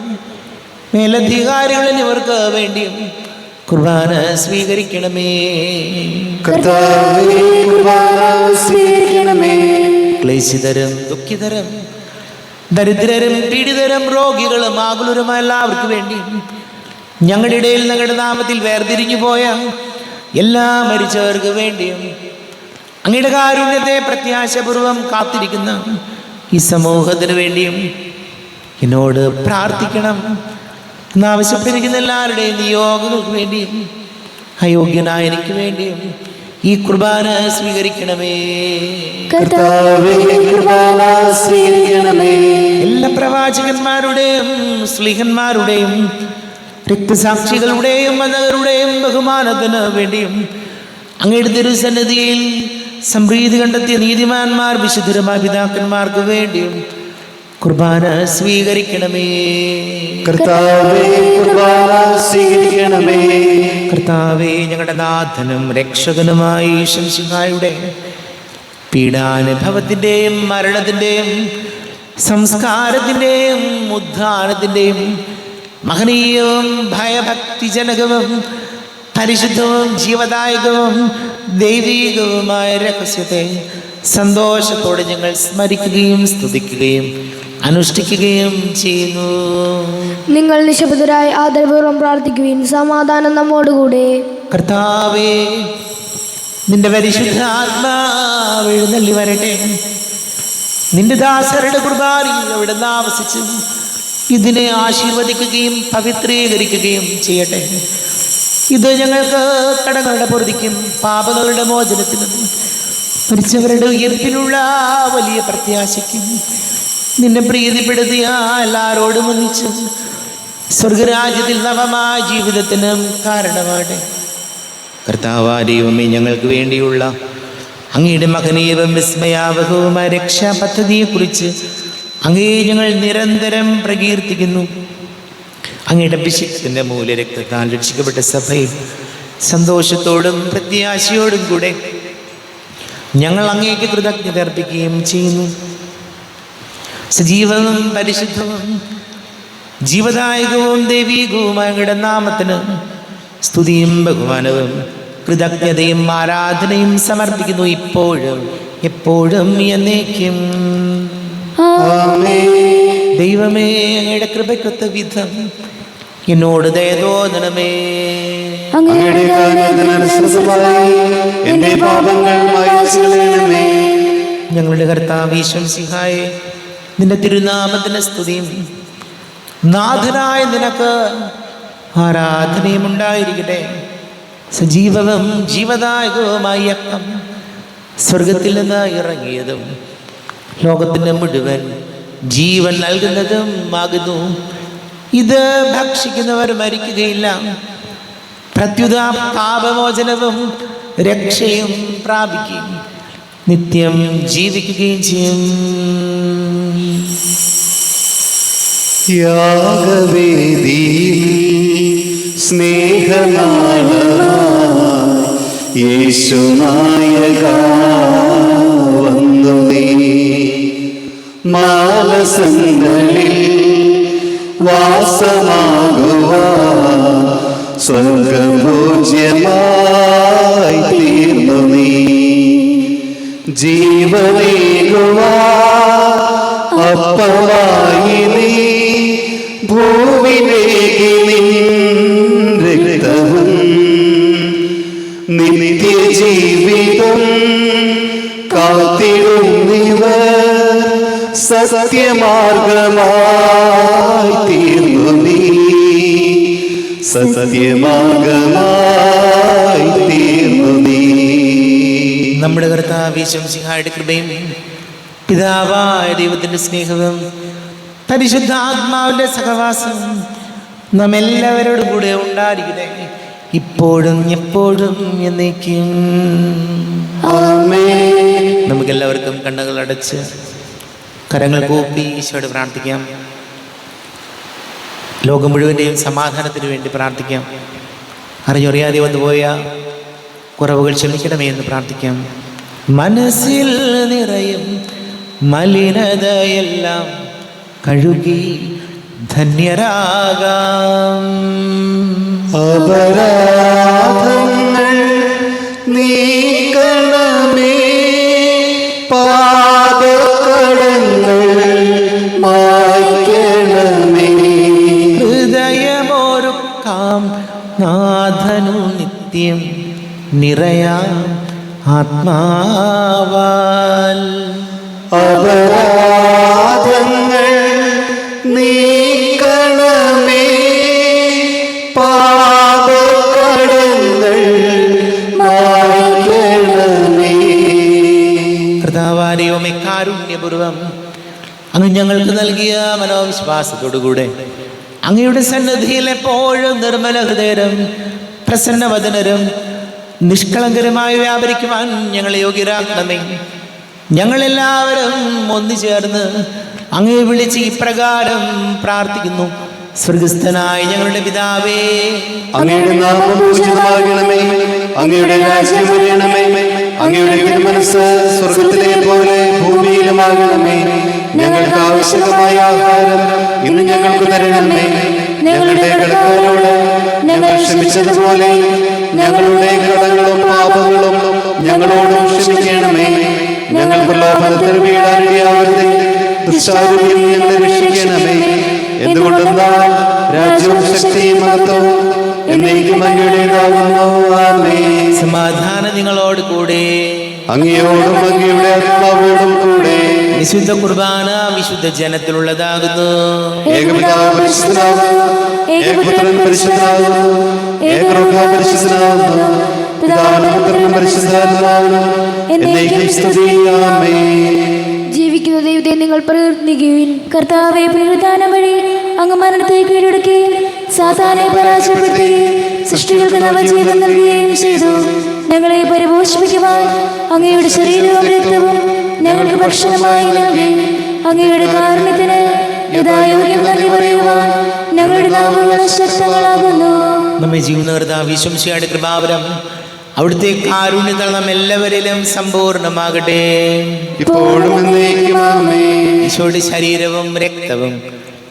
മേലധികാരികൾ എന്നിവർക്ക് വേണ്ടിയും കുർബാന സ്വീകരിക്കണമേ.
കർത്താവേ, കുർബാന സ്വീകരിക്കണമേ.
ക്ലേശിതരും ദുഃഖിതരും ദരിദ്രരും പീഡിതരും രോഗികളും ആകുലരുമായ എല്ലാവർക്കും വേണ്ടിയും ഞങ്ങളുടെ ഇടയിൽ ഞങ്ങളുടെ നാമത്തിൽ വേർതിരിഞ്ഞു പോയ എല്ലാ മരിച്ചവർക്ക് വേണ്ടിയും അങ്ങയുടെ കാരുണ്യത്തെ പ്രത്യാശപൂർവം കാത്തിരിക്കുന്ന ഈ സമൂഹത്തിന് വേണ്ടിയും എന്നോട് പ്രാർത്ഥിക്കണം എന്നാവശ്യപ്പെട്ടിരിക്കുന്ന എല്ലാവരുടെയും നിയോഗങ്ങൾക്ക് വേണ്ടിയും അയോഗ്യനായ എനിക്ക് വേണ്ടിയും ഈ കുർബാന സ്വീകരിക്കണമേ.
കർത്താവേ, കുർബാന സ്വീകരിക്കണമേ.
എല്ലാ പ്രവാചകന്മാരുടെയും സ്ലീഹന്മാരുടെയും രക്തസാക്ഷികളുടെയും വന്ദകരുടെയും ബഹുമാനത്തിന് വേണ്ടിയും അങ്ങയുടെ തിരുസന്നിധിയിൽ സംപ്രീതി കണ്ടെത്തിയ നീതിമാന്മാർ വിശുദ്ധരമായ പിതാക്കന്മാർക്ക് വേണ്ടിയും കുർബാന സ്വീകരിക്കണമേ.
കർത്താവേ, കുർബാന സ്വീകരിക്കണമേ.
കർത്താവേ, ഞങ്ങളുടെ നാഥനും രക്ഷകനുമായി ശംശിഹായുടെ പീഡാനുഭവത്തിൻ്റെയും മരണത്തിൻ്റെയും സംസ്കാരത്തിൻ്റെയും ഉദ്ധാനത്തിൻ്റെയും മഹനീയവും ഭയഭക്തിജനകവും പരിശുദ്ധവും ജീവദായകവും ദൈവീകവുമായ രഹസ്യത്തെ സന്തോഷത്തോടെ ഞങ്ങൾ സ്മരിക്കുകയും സ്തുതിക്കുകയും അനുഷ്ഠിക്കുകയും ചെയ്യുന്നു.
നിങ്ങൾ നിശബ്ദരായി ആദരപൂർവ്വം പ്രാർത്ഥിക്കുകയും സമാധാനം നമ്മോടുകൂടെ.
കർത്താവേ, നിന്റെ പരിശുദ്ധ ആത്മാവ് എഴുന്നള്ളി വരട്ടെ. നിന്റെ ദാസരുടെ കുർബാനയിൽ അവിടെ ആവസിച്ച് ഇതിനെ ആശീർവദിക്കുകയും പവിത്രീകരിക്കുകയും ചെയ്യട്ടെ. ഇത് ഞങ്ങൾക്ക് കടങ്ങളുടെ പൊറുതിക്കും പാപങ്ങളുടെ മോചനത്തിനും മരിച്ചവരുടെ ഉയർപ്പിനുള്ള വലിയ പ്രത്യാശയ്ക്കും നിന്നെ പ്രീതിപ്പെടുത്തിയ എല്ലാവരോടും ഒന്നിച്ച് സ്വർഗരാജ്യത്തിൽ നവമായ ജീവിതത്തിനും കാരണമാകട്ടെ. കർത്താവായ ദൈവമേ, ഞങ്ങൾക്ക് വേണ്ടിയുള്ള അങ്ങയുടെ മഹനീയവും വിസ്മയാവഹവുമായ രക്ഷാ പദ്ധതിയെക്കുറിച്ച് അങ്ങേ ഞങ്ങൾ നിരന്തരം പ്രകീർത്തിക്കുന്നു. അങ്ങയുടെ അഭിഷേകത്തിൻ്റെ മൂലരക്തത്താൽ രക്ഷിക്കപ്പെട്ട സഭയിൽ സന്തോഷത്തോടും പ്രത്യാശയോടും കൂടെ ഞങ്ങൾ അങ്ങേക്ക് കൃതജ്ഞത അർപ്പിക്കുകയും ചെയ്യുന്നു. സജീവവും പരിശുദ്ധവും ജീവദായകവും ദൈവീകവുമായ അങ്ങയുടെ നാമത്തിന് സ്തുതിയും ബഹുമാനവും കൃതജ്ഞതയും ആരാധനയും സമർപ്പിക്കുന്നു, ഇപ്പോഴും എപ്പോഴും എന്നേക്കും. ദൈവമേ, അങ്ങയുടെ കൃപയ്ക്കൊത്ത വിധം എന്നോട് ദയ തോന്നണമേ.
അങ്ങയുടെ കാരുണ്യത്തിനനുസൃതമായി എന്റെ പാപങ്ങൾ മായ്ച്ചു കളയണമേ.
ഞങ്ങളുടെ കർത്താവ് ഈശോമിശിഹായേ, നിന്റെ തിരുനാമത്തിന് സ്തുതിയും നാഥനായ നിനക്ക് ആരാധനയും ഉണ്ടായിരിക്കട്ടെ. സജീവവും ജീവദായകവുമായി അപ്പം സ്വർഗത്തിൽ നിന്ന് ഇറങ്ങിയതും ലോകത്തിന് മുഴുവൻ ജീവൻ നൽകുന്നതും ആകുന്നു. ഇത് ഭക്ഷിക്കുന്നവർ മരിക്കുകയില്ല, പ്രത്യുത പാപമോചനവും രക്ഷയും പ്രാപിക്കുകയും നിത്യം ജീവിക്കുകയും ചെയ്യും.
യാഗവേദിയിൽ സ്നേഹനാളമായി യേശുനായക വന്നു നീ, മാനസങ്ങളിൽ വാസമാകുവാൻ സ്വർഗഭോജ്യമായി തീർന്നു നീ, ജീവനേകുവാൻ അപ്പമായി നീ ഭൂമിയിലേക്ക് നിൻ രക്തവും നിത്യജീവിതം കാത്തിടുന്നിവർ സത്യമാർഗമായി തീർന്നു നീ, സത്യമാർഗമായി തീർന്നു നീ.
നമ്മുടെ കർത്താവ് ഈശോമിശിഹായുടെ കൃപയും പിതാവായ ദൈവത്തിൻ്റെ സ്നേഹവും പരിശുദ്ധാത്മാവിൻ്റെ സഹവാസവും നാം എല്ലാവരോടും കൂടെ ഉണ്ടായിരിക്കട്ടെ, ഇപ്പോഴും എപ്പോഴും എന്നേക്കും. നമുക്കെല്ലാവർക്കും കണ്ണുകൾ അടച്ച് കരങ്ങൾ കൂപ്പി ഈശോയോട് പ്രാർത്ഥിക്കാം. ലോകം മുഴുവൻ്റെയും സമാധാനത്തിന് വേണ്ടി പ്രാർത്ഥിക്കാം. അറിഞ്ഞറിയാതെ വന്നുപോയ കുറവുകൾ ക്ഷമിക്കണമേ എന്ന് പ്രാർത്ഥിക്കാം. മനസ്സിൽ നിറയും മലിനതയെല്ലാം കഴുകി ധന്യരാകാം.
അപരാധങ്ങൾ നീക്കണമേ, പാപകടങ്ങൾ മായ്ക്കണമേ.
ഹൃദയമൊരുക്കാം നാഥനു നിത്യം നിറയാം ആത്മാവാൽ.
അപരാധങ്ങൾ നീക്കണമേ, പാപകടങ്ങൾ മായ്ക്കണമേ.
കർത്താവാരെയോമേ കാരുണ്യപൂർവം അങ്ങ് ഞങ്ങൾക്ക് നൽകിയ മനോവിശ്വാസത്തോടുകൂടെ അങ്ങയുടെ സന്നിധിയിൽ എപ്പോഴും നിർമ്മല ഹൃദയരും പ്രസന്നവദനരും നിഷ്കളങ്കരമായി വ്യാപരിക്കുവാൻ ഞങ്ങളെ യോഗ്യരാക്കണമേ. ഞങ്ങളെല്ലാവരും ഒന്നു ചേർന്ന് അങ്ങയെ വിളിച്ച് ഇപ്രകാരം പ്രാർത്ഥിക്കുന്നു. സ്വർഗസ്ഥനായ ഞങ്ങളുടെ പിതാവേ,
അങ്ങയുടെ നാമം പൂജിതമാകണമേ, അങ്ങയുടെ രാജ്യം വരണമേ, അങ്ങയുടെ തിരുമനസ്സ് സ്വർഗത്തിലെ പോലെ ഭൂമിയിലുമാകണമേ. ഞങ്ങൾക്ക് ആവശ്യമായ ആഹാരം ഇന്ന് ഞങ്ങൾക്ക് തരണമേ. ഞങ്ങളുടെ കടക്കാരോട് ഞങ്ങൾ ക്ഷമിച്ചതുപോലെ ഞങ്ങളുടെ കടങ്ങളും പാപങ്ങളും ഞങ്ങളോടും ക്ഷമിക്കണമേ. ഞങ്ങൾ പ്രലോഭനത്തിൽ വീഴാനിടയാവരുതേ, ദുഷ്ടാരൂപിയിൽ ഞങ്ങളെ രക്ഷിക്കണമേ. എന്തുകൊണ്ടെന്നാൽ രാജ്യവും ശക്തിയും മഹത്വവും എന്നേക്കും അങ്ങയുടേതാകുന്നു. ആമേൻ.
സമാധാനം നിങ്ങളോട് കൂടെ.
അങ്ങയോടും അങ്ങയുടെ ആത്മാവോടും കൂടെ.
വിശുദ്ധ കുർബാന വിശുദ്ധ ജനത്തിലുള്ളതാകുന്നു.
ഏകപിതാവ് പരിശുദ്ധനാകുന്നു, ഏകപുത്രൻ പരിശുദ്ധനാകുന്നു, ഏകരൂപ പരിശുദ്ധനാകുന്നു, പിതാവിനും പുത്രനും പരിശുദ്ധാത്മാവിനും എന്നേക്കും സ്തുതി. ആമേൻ.
ജീവിക്കുന്ന ദൈവത്തെ നിങ്ങൾ പ്രകീർത്തിക്കുവിൻ.
കർത്താവെ, പുനരുദ്ധാനം വഴി അങ്ങ് മരണത്തെ കീഴടക്കുകയും സാത്താനെ പരാജയപ്പെടുത്തുകയും സൃഷ്ടികൾക്ക് നവജീവൻ നൽകുകയും ചെയ്തു. ഞങ്ങളെ പരിപോഷിപ്പിക്കുവാൻ അങ്ങയുടെ ശരീരവും രക്തവും ഞങ്ങൾക്ക് ഭക്ഷണമായി നൽകി. അങ്ങയുടെ കാരുണ്യത്തിന് യഥായോഗ്യം നന്ദി പറയുവാൻ ഞങ്ങളുടെ നാമങ്ങൾ ശക്തങ്ങളാകുന്നു.
നമ്മെ ജീവനകർത്താവ് വിശംസിയുടെ കൃപാവരം അവിടുത്തെ കാരുണ്യത്താൽ നാം എല്ലാവരിലും സമ്പൂർണ്ണമാകട്ടെ.
ഇപ്പോഴും എന്നേക്കും ആമേൻ.
ഈശോയുടെ ശരീരവും രക്തവും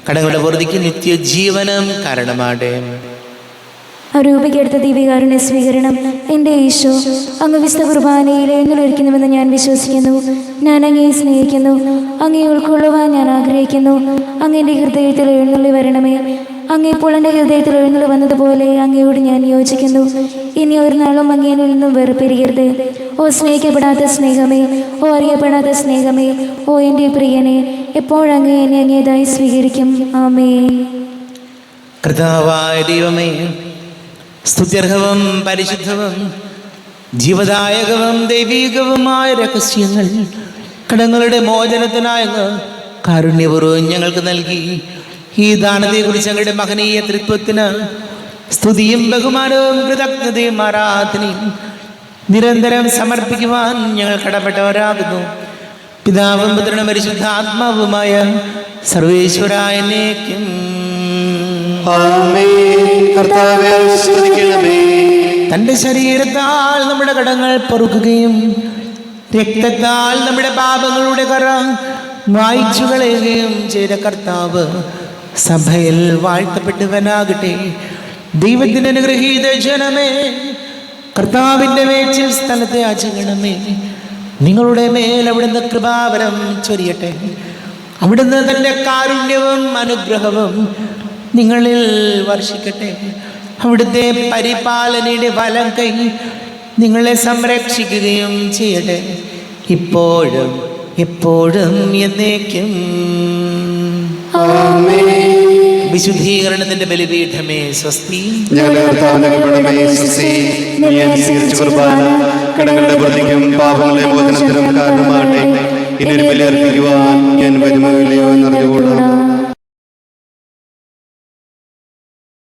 കടങ്ങളുടെ പൊറുതിക്ക് നിത്യജീവനം കാരണമാട്ടെ.
അരൂപിക്കെടുത്ത ദീപികാരുണ്യ സ്വീകരണം. എൻ്റെ ഈശോ, അങ്ങ് വിശുദ്ധ കുർബാനയിൽ എഴുന്നള്ളിരിക്കുന്നുവെന്ന് ഞാൻ വിശ്വസിക്കുന്നു. ഞാൻ അങ്ങയെ സ്നേഹിക്കുന്നു. അങ്ങയെ ഉൾക്കൊള്ളുവാൻ ഞാൻ ആഗ്രഹിക്കുന്നു. അങ്ങയുടെ ഹൃദയത്തിൽ എഴുന്നള്ളി വരണമേ. അങ്ങേപ്പോൾ എൻ്റെ ഹൃദയത്തിൽ എഴുന്നള്ളി വന്നതുപോലെ അങ്ങയോട് ഞാൻ യോജിക്കുന്നു. ഇനി ഒരു നാളും അങ്ങയിൽ നിന്നും വേർപിരിയരുത്. ഓ സ്നേഹിക്കപ്പെടാത്ത സ്നേഹമേ, ഓ അറിയപ്പെടാത്ത സ്നേഹമേ, ഓ എൻ്റെ പ്രിയനെ, എപ്പോഴങ്ങ് എന്നെ അങ്ങേതായി സ്വീകരിക്കും. ആമേൻ.
കർത്താവായ ദൈവമേ, സ്തുത്യർഹവും പരിശുദ്ധവും ജീവദായകവും ദൈവീകവുമായ രഹസ്യങ്ങൾ കടങ്ങളുടെ മോചനത്തിനായ കാരുണ്യപൂർവ്വം ഞങ്ങൾക്ക് നൽകി. ഈ ദാനത്തെക്കുറിച്ച് ഞങ്ങളുടെ മഹനീയ തൃത്വത്തിന് സ്തുതിയും ബഹുമാനവും കൃതജ്ഞതയും ആരാധനയും നിരന്തരം സമർപ്പിക്കുവാൻ ഞങ്ങൾ കടപ്പെട്ടവരാകുന്നു. പിതാവും പുത്രനും പരിശുദ്ധാത്മാവുമായ സർവേശ്വരായ എന്നേക്കും
ആമേൻ. കർത്താവേ, ആശീർവദിക്കണമേ.
തൻ്റെ ശരീരത്താൽ നമ്മുടെ കടങ്ങൾ പൊറുക്കുകയും രക്തത്താൽ നമ്മുടെ പാപങ്ങളുടെ കറ മായ്ച്ചു കളയുകയും ചെയ്ത കർത്താവ് സഭയിൽ വാഴ്ത്തപ്പെട്ടവനാകട്ടെ. ദൈവത്തിൻ്റെ അനുഗ്രഹീത ജനമേ, കർത്താവിൻ്റെ മേച്ചിൽ സ്ഥലത്തെ യാചകണമേ. നിങ്ങളുടെ മേൽ അവിടുന്ന് കൃപാവരം ചൊരിയട്ടെ. അവിടുന്ന് തൻ്റെ കാരുണ്യവും അനുഗ്രഹവും നിങ്ങളിൽ വർഷിക്കട്ടെ. അവിടുത്തെ പരിപാലനയുടെ വലം കൈ നിങ്ങളെ സംരക്ഷിക്കുകയും ചെയ്യട്ടെ, ഇപ്പോഴും എപ്പോഴും എന്നേക്കും. വിശുദ്ധീകരണത്തിന്റെ ബലിപീഠമേ സ്വസ്തി.
ഞങ്ങളുടെ കർത്താവിന്റെ കൃപണമേ സ്വസ്തി. നീ അനുസരിച്ച കുർബാന കടങ്ങളുടെ പ്രതിക്കും പാപങ്ങളുടെ മോചനത്തിനും കാരണമാകട്ടെ. ഇനി ഒരു ബലി അർപ്പിക്കുവാൻ ഞാൻ വരുമോ ഇല്ലയോ എന്നറിഞ്ഞുകൂടാ.